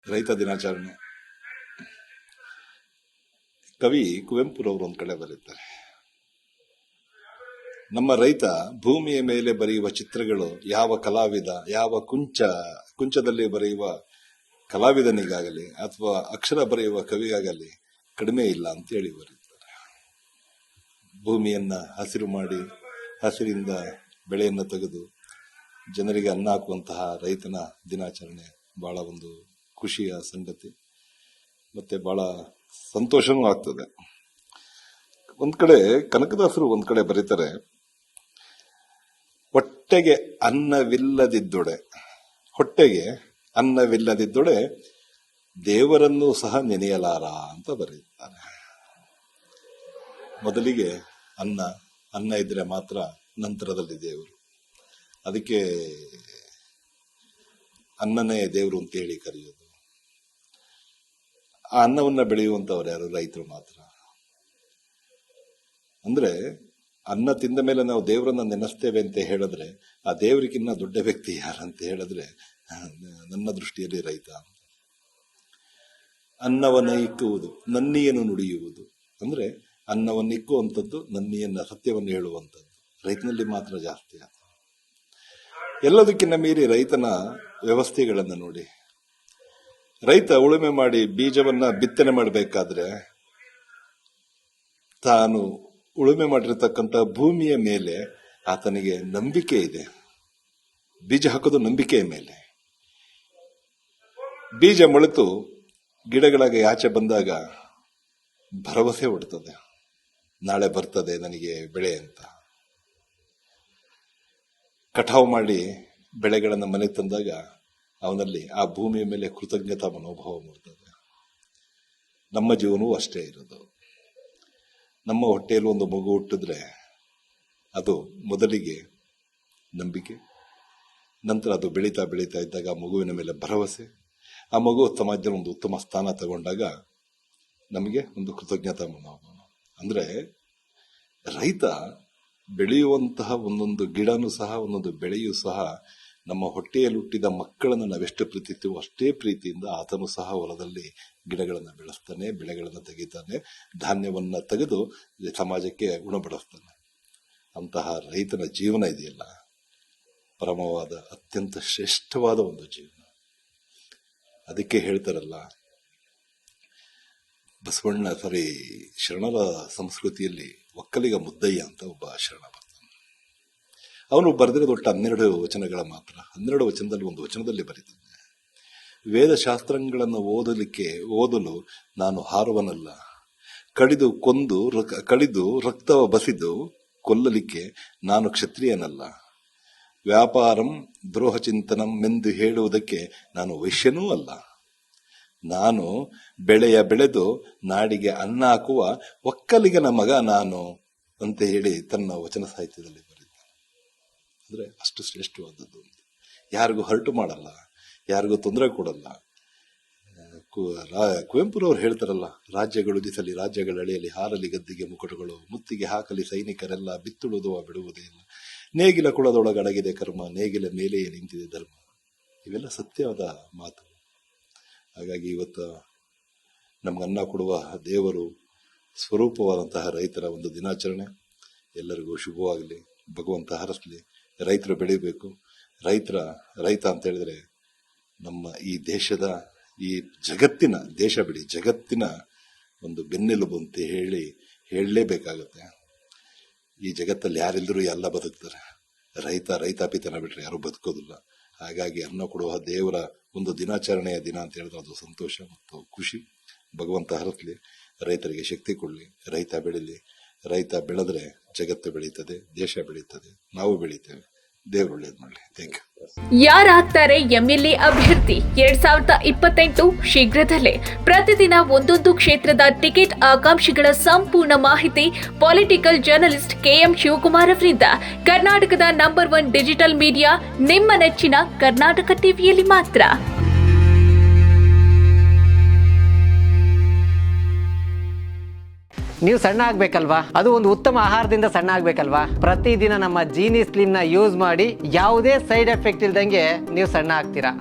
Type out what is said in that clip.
ರೈತ ದಿನಾಚರಣೆ. ಕವಿ ಕುವೆಂಪುರವರು ಒಂದ್ ಕಡೆ ಬರೀತಾರೆ, ನಮ್ಮ ರೈತ ಭೂಮಿಯ ಮೇಲೆ ಬರೆಯುವ ಚಿತ್ರಗಳು ಯಾವ ಕಲಾವಿದ, ಯಾವ ಕುಂಚದಲ್ಲಿ ಬರೆಯುವ ಕಲಾವಿದನಿಗಾಗಲಿ ಅಥವಾ ಅಕ್ಷರ ಬರೆಯುವ ಕವಿಗಾಗಲಿ ಕಡಿಮೆ ಇಲ್ಲ ಅಂತೇಳಿ ಬರೀತಾರೆ. ಭೂಮಿಯನ್ನ ಹಸಿರು ಮಾಡಿ ಹಸಿರಿಂದ ಬೆಳೆಯನ್ನು ತೆಗೆದು ಜನರಿಗೆ ಅನ್ನ ಹಾಕುವಂತಹ ರೈತನ ದಿನಾಚರಣೆ ಬಹಳ ಒಂದು ಖುಷಿಯ ಸಂಗತಿ, ಮತ್ತೆ ಬಹಳ ಸಂತೋಷನೂ ಆಗ್ತದೆ. ಒಂದ್ ಕಡೆ ಕನಕದಾಸರು ಒಂದ್ ಕಡೆ ಬರೀತಾರೆ, ಹೊಟ್ಟೆಗೆ ಅನ್ನವಿಲ್ಲದಿದ್ದೊಡೆ ದೇವರನ್ನು ಸಹ ನೆನೆಯಲಾರ ಅಂತ ಬರೀತಾರೆ. ಮೊದಲಿಗೆ ಅನ್ನ ಇದ್ರೆ ಮಾತ್ರ ನಂತರದಲ್ಲಿ ದೇವರು. ಅದಕ್ಕೆ ಅನ್ನನೇ ದೇವರು ಅಂತ ಹೇಳಿ ಕರೆಯೋದು. ಆ ಅನ್ನವನ್ನ ಬೆಳೆಯುವಂತವ್ರು ಯಾರು? ರೈತರು ಮಾತ್ರ. ಅಂದ್ರೆ ಅನ್ನ ತಿಂದ ಮೇಲೆ ನಾವು ದೇವರನ್ನ ನೆನೆಸ್ತೇವೆ ಅಂತ ಹೇಳಿದ್ರೆ ಆ ದೇವರಿಗಿನ್ನ ದೊಡ್ಡ ವ್ಯಕ್ತಿ ಯಾರಂತ ಹೇಳಿದ್ರೆ ನನ್ನ ದೃಷ್ಟಿಯಲ್ಲಿ ರೈತ. ಅನ್ನವನ್ನ ಇಕ್ಕುವುದು, ನನ್ನಿಯನ್ನು ನುಡಿಯುವುದು ಅಂದ್ರೆ ಅನ್ನವನ್ನು ಇಕ್ಕುವಂಥದ್ದು, ನನ್ನಿಯನ್ನ ಸತ್ಯವನ್ನು ಹೇಳುವಂಥದ್ದು ರೈತನಲ್ಲಿ ಮಾತ್ರ ಜಾಸ್ತಿ ಆದ. ಎಲ್ಲದಕ್ಕಿಂತ ಮೀರಿ ರೈತನ ವ್ಯವಸ್ಥೆಗಳನ್ನು ನೋಡಿ. ರೈತ ಉಳುಮೆ ಮಾಡಿ ಬೀಜವನ್ನ ಬಿತ್ತನೆ ಮಾಡಬೇಕಾದ್ರೆ ತಾನು ಉಳುಮೆ ಮಾಡಿರತಕ್ಕಂಥ ಭೂಮಿಯ ಮೇಲೆ ಆತನಿಗೆ ನಂಬಿಕೆ ಇದೆ. ಬೀಜ ಹಾಕೋದು ನಂಬಿಕೆಯ ಮೇಲೆ. ಬೀಜ ಮೊಳೆತು ಗಿಡಗಳಾಗಿ ಆಚೆ ಬಂದಾಗ ಭರವಸೆ ಹುಡ್ತದೆ, ನಾಳೆ ಬರ್ತದೆ ನನಗೆ ಬೆಳೆ ಅಂತ. ಕಟಾವು ಮಾಡಿ ಬೆಳೆಗಳನ್ನು ಮನೆಗೆ ತಂದಾಗ ಅವನಲ್ಲಿ ಆ ಭೂಮಿಯ ಮೇಲೆ ಕೃತಜ್ಞತಾ ಮನೋಭಾವ ಮೂಡ್ತದೆ. ನಮ್ಮ ಜೀವನವೂ ಅಷ್ಟೇ ಇರೋದು. ನಮ್ಮ ಹೊಟ್ಟೆಯಲ್ಲಿ ಒಂದು ಮಗು ಹುಟ್ಟಿದ್ರೆ ಅದು ಮೊದಲಿಗೆ ನಂಬಿಕೆ, ನಂತರ ಅದು ಬೆಳೀತಾ ಇದ್ದಾಗ ಆ ಮಗುವಿನ ಮೇಲೆ ಭರವಸೆ, ಆ ಮಗು ಸಮಾಜದಲ್ಲಿ ಒಂದು ಉತ್ತಮ ಸ್ಥಾನ ತಗೊಂಡಾಗ ನಮಗೆ ಒಂದು ಕೃತಜ್ಞತಾ ಮನೋಭಾವ. ಅಂದ್ರೆ ರೈತ ಬೆಳೆಯುವಂತಹ ಒಂದೊಂದು ಗಿಡನೂ ಸಹ, ಒಂದೊಂದು ಬೆಳೆಯೂ ಸಹ ನಮ್ಮ ಹೊಟ್ಟೆಯಲ್ಲಿ ಹುಟ್ಟಿದ ಮಕ್ಕಳನ್ನು ನಾವೆಷ್ಟು ಪ್ರೀತಿತೀವೋ ಅಷ್ಟೇ ಪ್ರೀತಿಯಿಂದ ಆತನು ಸಹ ಹೊಲದಲ್ಲಿ ಗಿಡಗಳನ್ನು ಬೆಳೆಸ್ತಾನೆ, ಬೆಳೆಗಳನ್ನು ತೆಗಿತಾನೆ, ಧಾನ್ಯವನ್ನ ತೆಗೆದು ಸಮಾಜಕ್ಕೆ ಉಣಬಡಿಸ್ತಾನೆ. ಅಂತಹ ರೈತನ ಜೀವನ ಇದೆಯಲ್ಲ, ಪರಮವಾದ ಅತ್ಯಂತ ಶ್ರೇಷ್ಠವಾದ ಒಂದು ಜೀವನ. ಅದಕ್ಕೆ ಹೇಳ್ತಾರಲ್ಲ, ಶರಣರ ಸಂಸ್ಕೃತಿಯಲ್ಲಿ ಒಕ್ಕಲಿಗ ಮುದ್ದಯ್ಯ ಅಂತ ಒಬ್ಬ ಶರಣ ಬರ್ತಾನೆ. ಅವನು ಬರೆದಿರೋದು ಒಟ್ಟು 12 ವಚನಗಳ ಮಾತ್ರ. 12 ವಚನದಲ್ಲಿ ಒಂದು ವಚನದಲ್ಲಿ ಬರೀತಾನೆ, ವೇದಶಾಸ್ತ್ರಗಳನ್ನು ಓದಲು ನಾನು ಹಾರುವನಲ್ಲ, ಕಡಿದು ರಕ್ತವ ಬಸಿದು ಕೊಲ್ಲಲಿಕ್ಕೆ ನಾನು ಕ್ಷತ್ರಿಯನಲ್ಲ, ವ್ಯಾಪಾರಂ ದ್ರೋಹ ಚಿಂತನಂ ಎಂದು ಹೇಳುವುದಕ್ಕೆ ನಾನು ವೈಶ್ಯನೂ ಅಲ್ಲ, ನಾನು ಬೆಳೆದು ನಾಡಿಗೆ ಅನ್ನ ಹಾಕುವ ಒಕ್ಕಲಿಗನ ಮಗ ನಾನು ಅಂತ ಹೇಳಿ ತನ್ನ ವಚನ ಸಾಹಿತ್ಯದಲ್ಲಿ ಬರೀತಾನೆ. ಅಂದ್ರೆ ಅಷ್ಟು ಶ್ರೇಷ್ಠವಾದದ್ದು. ಯಾರಿಗೂ ಹರ್ಟು ಮಾಡಲ್ಲ, ಯಾರಿಗೂ ತೊಂದರೆ ಕೊಡಲ್ಲ. ಕುವೆಂಪುರವ್ರು ಹೇಳ್ತಾರಲ್ಲ, ರಾಜ್ಯಗಳು ದಿಸಲಿ ರಾಜ್ಯಗಳ ಅಳೆಯಲಿ, ಹಾರಲಿ ಗದ್ದಿಗೆ ಮುಕುಟಗಳು, ಮುತ್ತಿಗೆ ಹಾಕಲಿ ಸೈನಿಕರೆಲ್ಲ, ಬಿತ್ತುಳುದುವ ಬಿಡುವುದೇ ಇಲ್ಲ, ನೇಗಿಲ ಕುಳದೊಳಗಡಗಿದೆ ಕರ್ಮ, ನೇಗಿಲ ಮೇಲೆಯೇ ನಿಂತಿದೆ ಧರ್ಮ. ಇವೆಲ್ಲ ಸತ್ಯವಾದ ಮಾತು. ಹಾಗಾಗಿ ಇವತ್ತು ನಮ್ಗನ್ನ ಕೊಡುವ ದೇವರು ಸ್ವರೂಪವಾದಂತಹ ರೈತರ ಒಂದು ದಿನಾಚರಣೆ ಎಲ್ಲರಿಗೂ ಶುಭವಾಗಲಿ, ಭಗವಂತ ಹರಸಲಿ. ರೈತರು ಬೆಳಿಬೇಕು. ರೈತ ಅಂತ ಹೇಳಿದ್ರೆ ನಮ್ಮ ಈ ದೇಶದ, ಈ ಜಗತ್ತಿನ ಒಂದು ಬೆನ್ನೆಲುಬು ಅಂತ ಹೇಳಲೇಬೇಕಾಗತ್ತೆ. ಈ ಜಗತ್ತಲ್ಲಿ ಯಾರೆಲ್ಲರೂ ಎಲ್ಲ ಬದುಕ್ತಾರೆ, ರೈತಾಪಿತನ ಬಿಟ್ರೆ ಯಾರು ಬದುಕೋದಿಲ್ಲ. ಹಾಗಾಗಿ ಅನ್ನ ಕೊಡುವ ದೇವರ ಒಂದು ದಿನಾಚರಣೆಯ ದಿನ ಅಂತ ಹೇಳಿದ್ರೆ ಅದು ಸಂತೋಷ ಮತ್ತು ಖುಷಿ. ಭಗವಂತ ಹರಸಲಿ, ರೈತರಿಗೆ ಶಕ್ತಿ ಕೊಡಲಿ, ರೈತ ಬೆಳೀಲಿ. ರೈತ ಬೆಳೆದ್ರೆ ಜಗತ್ತು ಬೆಳೀತದೆ, ದೇಶ ಬೆಳೀತದೆ, ನಾವು ಬೆಳೀತೇವೆ. ದೇವರು ಒಳ್ಳೇದು ಮಾಡಲಿ. Thank you. ಯಾರಾಗ್ತಾರೆ ಎಂಎಲ್ಎ ಅಭ್ಯರ್ಥಿ 2028 ಶೀಘ್ರದಲ್ಲೇ. ಪ್ರತಿದಿನ ಒಂದೊಂದು ಕ್ಷೇತ್ರದ ಟಿಕೆಟ್ ಆಕಾಂಕ್ಷಿಗಳ ಸಂಪೂರ್ಣ ಮಾಹಿತಿ ಪೊಲಿಟಿಕಲ್ ಜರ್ನಲಿಸ್ಟ್ KM ಶಿವಕುಮಾರ್ ಅವರಿಂದ. ಕರ್ನಾಟಕದ ನಂಬರ್ 1 ಡಿಜಿಟಲ್ ಮೀಡಿಯಾ ನಿಮ್ಮ ನೆಚ್ಚಿನ ಕರ್ನಾಟಕ ಟಿವಿಯಲ್ಲಿ ಮಾತ್ರ. ನೀವು ಸಣ್ಣ ಆಗಬೇಕಲ್ವಾ? ಅದು ಒಂದು ಉತ್ತಮ ಆಹಾರದಿಂದ ಸಣ್ಣ ಆಗಬೇಕಲ್ವಾ? ಪ್ರತಿದಿನ ನಮ್ಮ ಜೀನಿ ಸ್ಲಿಮ್ನ ಯೂಸ್ ಮಾಡಿ ಯಾವುದೇ ಸೈಡ್ ಎಫೆಕ್ಟ್ ಇಲ್ದಂಗೆ ನೀವು ಸಣ್ಣ ಆಗ್ತೀರಾ.